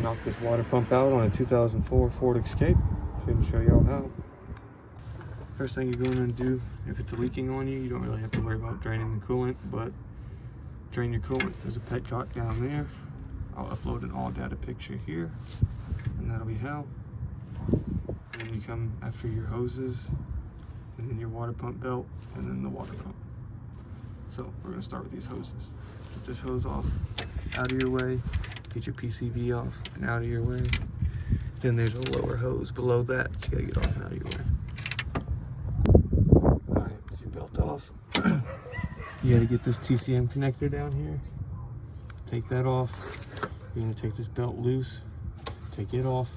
knock this water pump out on a 2004 Ford Escape. Couldn't show y'all how. First thing you're going to do, if it's leaking on you, you don't really have to worry about draining the coolant, but drain your coolant. There's a petcock down there. I'll upload an all data picture here, and that'll be how. And then you come after your hoses, and then your water pump belt, and then the water pump. So we're going to start with these hoses. Get this hose off, out of your way. Get your PCV off and out of your way. Then there's a lower hose below that you gotta get off and out of your way. Alright, with your belt off, you gotta get this TCM connector down here. Take that off. You're gonna take this belt loose, take it off,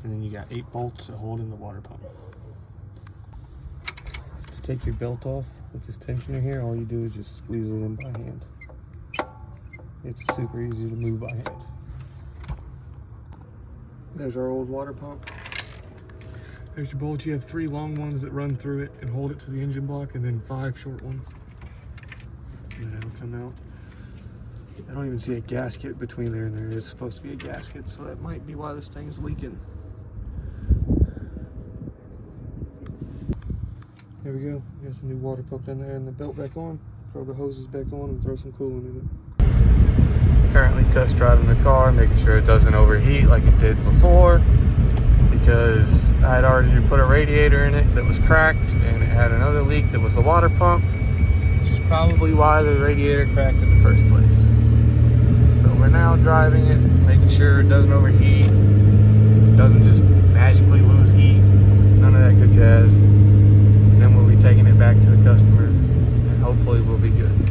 and then you got 8 bolts that hold in the water pump. To take your belt off with this tensioner here, all you do is just squeeze it in by hand. It's super easy to move by hand. There's our old water pump. There's your bolts. You have 3 long ones that run through it and hold it to the engine block, and then 5 short ones. And then it'll come out. I don't even see a gasket between there and there. It's supposed to be a gasket, so that might be why this thing's leaking. There we go. Got some new water pump in there and the belt back on. Throw the hoses back on and throw some coolant in it. Currently test driving the car, making sure it doesn't overheat like it did before, because I had already put a radiator in it that was cracked, and it had another leak that was the water pump, which is probably why the radiator cracked in the first place. So we're now driving it, making sure it doesn't overheat, doesn't just magically lose heat, none of that good jazz. And then we'll be taking it back to the customers, and hopefully we'll be good.